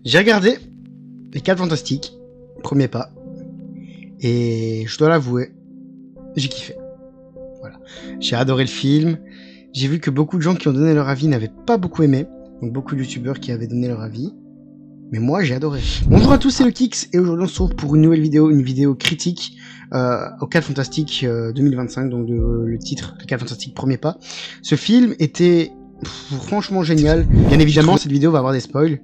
J'ai regardé Les 4 Fantastiques, premier pas, et je dois l'avouer, j'ai kiffé. Voilà. J'ai adoré le film, j'ai vu que beaucoup de gens qui ont donné leur avis n'avaient pas beaucoup aimé, donc beaucoup de youtubeurs qui avaient donné leur avis, mais moi j'ai adoré. Bonjour à tous, c'est le Kix, et aujourd'hui on se retrouve pour une nouvelle vidéo, une vidéo critique aux 4 Fantastiques 2025, donc le titre, Les 4 Fantastiques premier pas. Ce film était franchement génial. Bien évidemment, cette vidéo va avoir des spoils.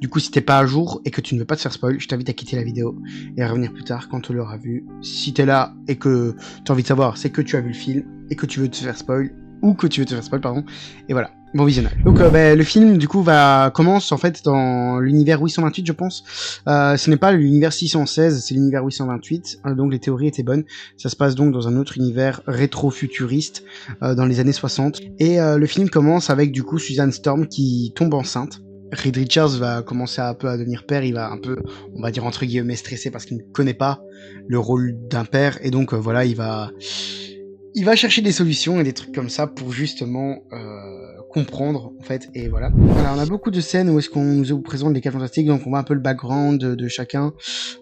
Du coup, si t'es pas à jour et que tu ne veux pas te faire spoil, je t'invite à quitter la vidéo et à revenir plus tard quand tu l'auras vu. Si t'es là et que t'as envie de savoir, c'est que tu as vu le film et que tu veux te faire spoil, ou que tu veux te faire spoil, pardon. Et voilà. Bon visionnage. Donc le film du coup commence en fait dans l'univers 828 je pense. Ce n'est pas l'univers 616, c'est l'univers 828. Donc les théories étaient bonnes. Ça se passe donc dans un autre univers rétro-futuriste dans les années 60. Et le film commence avec du coup Susan Storm qui tombe enceinte. Reed Richards va commencer un peu à devenir père, il va un peu, on va dire entre guillemets, stresser parce qu'il ne connaît pas le rôle d'un père. Et donc voilà, il va chercher des solutions et des trucs comme ça pour justement comprendre en fait, et voilà. Voilà, on a beaucoup de scènes où est-ce qu'on nous présente les 4 Fantastiques, donc on voit un peu le background de chacun,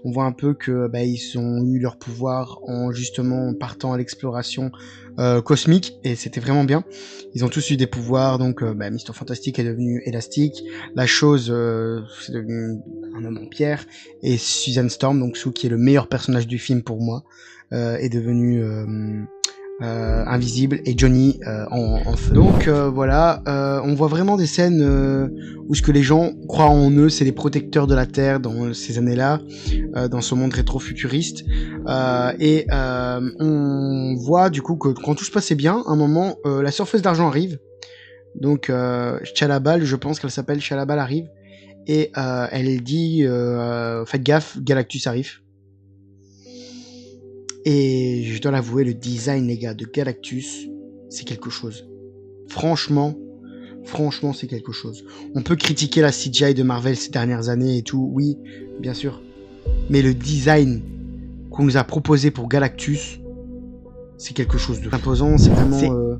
on voit un peu que ils ont eu leur pouvoir en justement partant à l'exploration cosmique, et c'était vraiment bien. Ils ont tous eu des pouvoirs, donc Mr Fantastic est devenu élastique, la chose c'est devenu un homme en pierre, et Susan Storm, donc Sue qui est le meilleur personnage du film pour moi, est devenu invisible, et Johnny en feu. Donc voilà, on voit vraiment des scènes où ce que les gens croient en eux, c'est les protecteurs de la Terre dans ces années-là, dans ce monde rétro-futuriste. Et on voit du coup que quand tout se passait bien, à un moment, la surfeuse d'argent arrive. Donc Chalabal, je pense qu'elle s'appelle Chalabal, arrive. Et elle dit faites gaffe, Galactus arrive. Et je dois l'avouer, le design, les gars, de Galactus, c'est quelque chose. Franchement, c'est quelque chose. On peut critiquer la CGI de Marvel ces dernières années et tout, oui, bien sûr. Mais le design qu'on nous a proposé pour Galactus, c'est quelque chose de imposant. C'est vraiment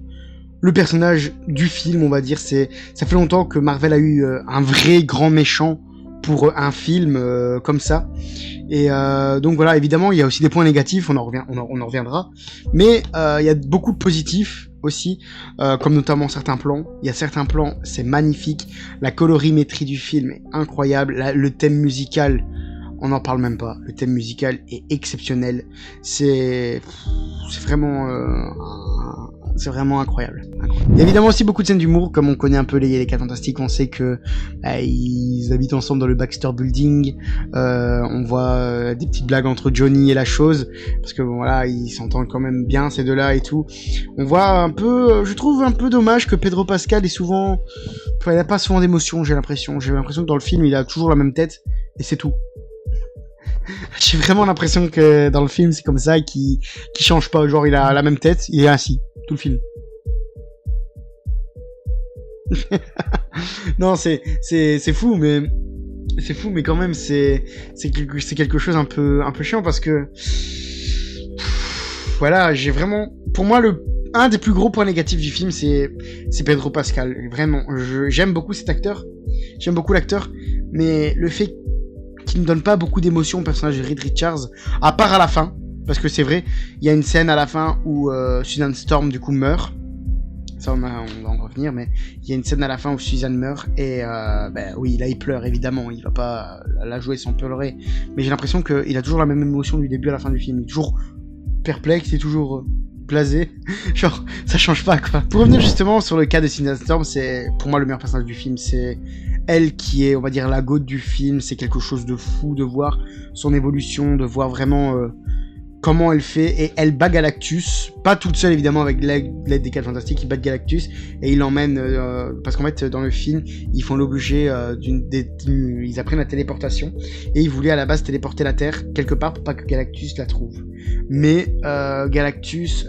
le personnage du film, on va dire. Ça fait longtemps que Marvel a eu un vrai grand méchant pour un film comme ça. Et donc voilà, évidemment il y a aussi des points négatifs, on en reviendra, mais il y a beaucoup de positifs aussi, comme notamment certains plans. Il y a certains plans, c'est magnifique, la colorimétrie du film est incroyable, le thème musical, on n'en parle même pas, le thème musical est exceptionnel, c'est vraiment c'est vraiment incroyable. Il y a évidemment aussi beaucoup de scènes d'humour, comme on connaît un peu les 4 Fantastiques, on sait que ils habitent ensemble dans le Baxter Building, on voit des petites blagues entre Johnny et la chose, parce que bon, voilà, ils s'entendent quand même bien ces deux-là et tout. On voit un peu, je trouve un peu dommage que Pedro Pascal est souvent, il n'a pas souvent d'émotion, j'ai l'impression que dans le film il a toujours la même tête, et c'est tout. J'ai vraiment l'impression que dans le film c'est comme ça, qu'il change pas, genre il a la même tête, il est assis tout le film. Non, c'est fou, mais quand même c'est quelque chose un peu chiant, parce que voilà, j'ai vraiment, pour moi, un des plus gros points négatifs du film, c'est Pedro Pascal. Vraiment, j'aime beaucoup cet acteur, j'aime beaucoup l'acteur, mais le fait qu'il ne donne pas beaucoup d'émotion au personnage de Reed Richards, à part à la fin, parce que c'est vrai, il y a une scène à la fin où Susan Storm du coup meurt. Ça on va en revenir, mais il y a une scène à la fin où Susan meurt, et oui, là il pleure évidemment, il va pas la jouer sans pleurer, mais j'ai l'impression qu'il a toujours la même émotion du début à la fin du film, il est toujours perplexe, il est toujours blasé, genre ça change pas quoi. Pour revenir justement sur le cas de Susan Storm, c'est pour moi le meilleur personnage du film, c'est elle qui est, on va dire, la goat du film, c'est quelque chose de fou de voir son évolution, de voir vraiment comment elle fait, et elle bat Galactus, pas toute seule évidemment, avec l'aide des 4 Fantastiques, ils battent Galactus, et ils l'emmènent, parce qu'en fait dans le film, ils font l'objet ils apprennent la téléportation, et ils voulaient à la base téléporter la Terre quelque part pour pas que Galactus la trouve. Mais Galactus,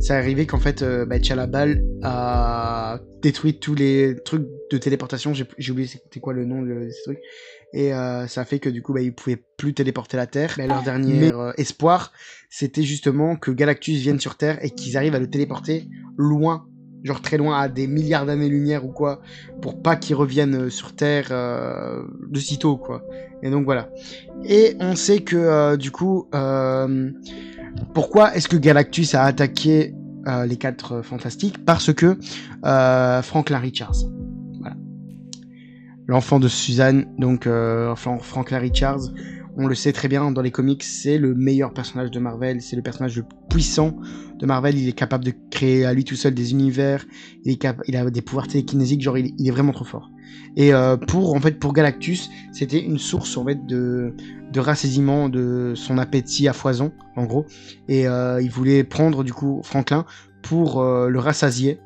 ça arrivé qu'en fait Chalabal a détruit tous les trucs de téléportation, j'ai oublié c'était quoi le nom de ces trucs, et ça fait que du coup ils pouvaient plus téléporter la Terre. Mais leur dernier espoir, c'était justement que Galactus vienne sur Terre et qu'ils arrivent à le téléporter loin genre très loin, à des milliards d'années-lumière ou quoi, pour pas qu'ils reviennent sur Terre de sitôt, quoi. Et donc voilà. Et on sait que du coup, pourquoi est-ce que Galactus a attaqué les 4 Fantastiques? Parce que Franklin Richards, voilà, l'enfant de Suzanne, donc Franklin Richards, on le sait très bien dans les comics, c'est le meilleur personnage de Marvel, c'est le personnage le plus puissant de Marvel, il est capable de créer à lui tout seul des univers, il a des pouvoirs télékinésiques, genre il est vraiment trop fort. Et pour Galactus, c'était une source en fait de rassasiement de son appétit à foison, en gros, et il voulait prendre du coup Franklin pour le rassasier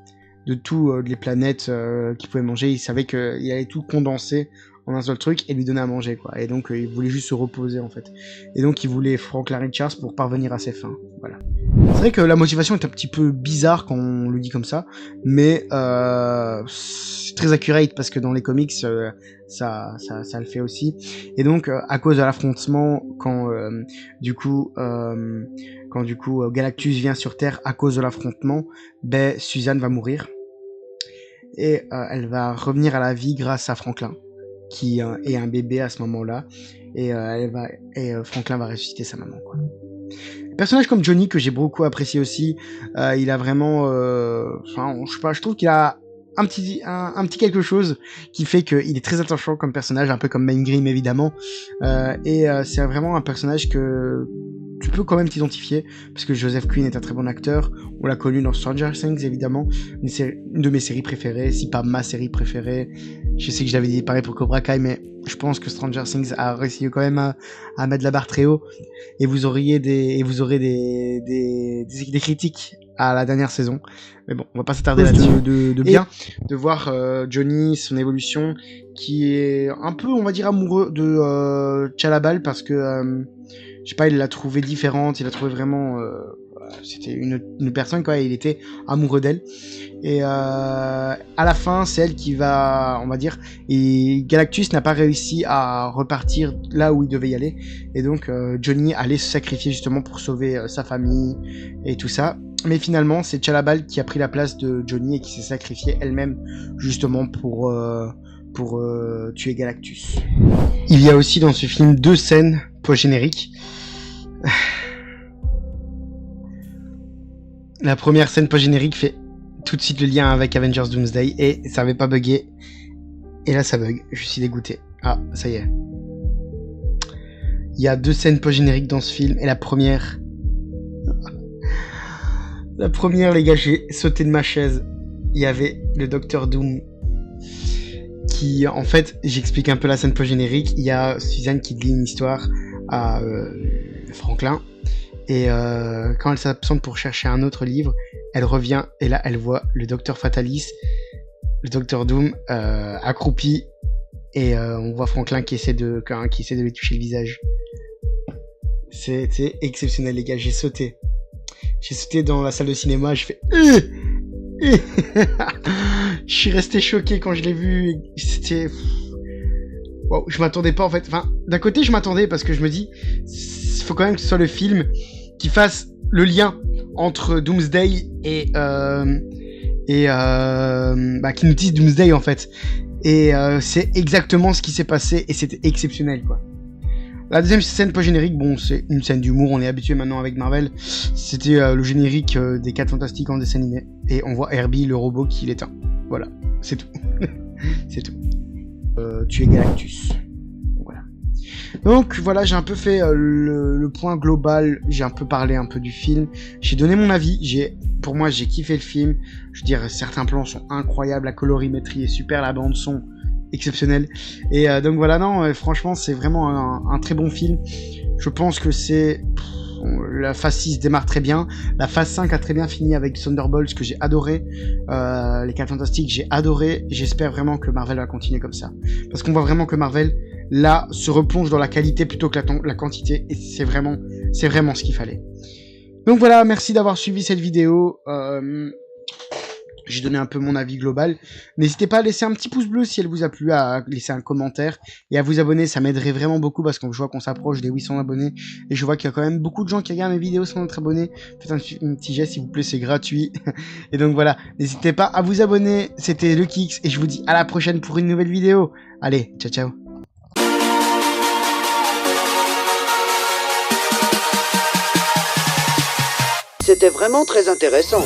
de toutes les planètes qu'il pouvait manger. Il savait qu'il allait tout condenser en un seul truc et lui donner à manger, quoi. Et donc il voulait juste se reposer, en fait. Et donc il voulait Franklin Richards pour parvenir à ses fins. Voilà. C'est vrai que la motivation est un petit peu bizarre quand on le dit comme ça, mais c'est très accurate parce que dans les comics ça le fait aussi. Et donc à cause de l'affrontement, quand Galactus vient sur Terre à cause de l'affrontement, ben Suzanne va mourir et elle va revenir à la vie grâce à Franklin, qui est un bébé à ce moment-là, et Franklin va ressusciter sa maman, quoi. Personnage comme Johnny, que j'ai beaucoup apprécié aussi, il a vraiment, je sais pas, je trouve qu'il a un petit quelque chose qui fait qu'il est très attachant comme personnage, un peu comme Main Grim évidemment, et c'est vraiment un personnage que tu peux quand même t'identifier, parce que Joseph Quinn est un très bon acteur, on l'a connu dans Stranger Things évidemment, une de mes séries préférées, si pas ma série préférée. Je sais que je l'avais dit pareil pour Cobra Kai, mais je pense que Stranger Things a réussi quand même à mettre la barre très haut, et vous aurez des critiques à la dernière saison. Mais bon, on va pas s'attarder là-dessus. De voir Johnny, son évolution, qui est un peu, on va dire, amoureux de Chalabal, parce que je sais pas, il l'a trouvée différente, il l'a trouvé vraiment c'était une personne, quoi, il était amoureux d'elle. Et à la fin, c'est elle qui va, on va dire, et Galactus n'a pas réussi à repartir là où il devait y aller, et donc Johnny allait se sacrifier justement pour sauver sa famille et tout ça. Mais finalement, c'est Chalabal qui a pris la place de Johnny et qui s'est sacrifiée elle-même justement pour tuer Galactus. Il y a aussi dans ce film 2 scènes post-génériques. La première scène post-générique fait tout de suite le lien avec Avengers Doomsday et ça avait pas bugué. Et là ça bug, je suis dégoûté. Ah, ça y est. Il y a 2 scènes post-génériques dans ce film et la première, les gars, j'ai sauté de ma chaise. Il y avait le Docteur Doom qui, en fait, j'explique un peu la scène post-générique. Il y a Suzanne qui lit une histoire à Franklin. Et quand elle s'absente pour chercher un autre livre, elle revient et là elle voit le Docteur Fatalis, le Docteur Doom accroupi, et on voit Franklin qui essaie de lui toucher le visage. C'était exceptionnel, les gars, j'ai sauté dans la salle de cinéma, je fais je suis resté choqué quand je l'ai vu. C'était wow, je m'attendais pas en fait. Enfin, d'un côté je m'attendais parce que je me dis faut quand même que ce soit le film qui fasse le lien entre Doomsday et qui nous dise Doomsday en fait. Et c'est exactement ce qui s'est passé et c'était exceptionnel, quoi. La deuxième scène post-générique, bon, c'est une scène d'humour, on est habitué maintenant avec Marvel. C'était le générique des 4 Fantastiques en dessin animé. Et on voit Herbie, le robot, qui l'éteint. Voilà, c'est tout. C'est tout. Tuer Galactus. Voilà. Donc voilà, j'ai un peu fait le point global, j'ai un peu parlé un peu du film, j'ai donné mon avis, pour moi j'ai kiffé le film, je veux dire certains plans sont incroyables, la colorimétrie est super, la bande son exceptionnelle, et donc voilà, non, franchement c'est vraiment un très bon film. Je pense que la phase 6 démarre très bien, la phase 5 a très bien fini avec Thunderbolts que j'ai adoré, les 4 Fantastiques j'ai adoré, j'espère vraiment que Marvel va continuer comme ça, parce qu'on voit vraiment que Marvel là se replonge dans la qualité plutôt que la quantité, et c'est vraiment ce qu'il fallait. Donc voilà, merci d'avoir suivi cette vidéo, J'ai donné un peu mon avis global. N'hésitez pas à laisser un petit pouce bleu si elle vous a plu, à laisser un commentaire et à vous abonner. Ça m'aiderait vraiment beaucoup parce que je vois qu'on s'approche des 800 abonnés et je vois qu'il y a quand même beaucoup de gens qui regardent mes vidéos sans être abonnés. Faites un petit geste s'il vous plaît, c'est gratuit. Et donc voilà, n'hésitez pas à vous abonner. C'était le Kix et je vous dis à la prochaine pour une nouvelle vidéo. Allez, ciao ciao. C'était vraiment très intéressant.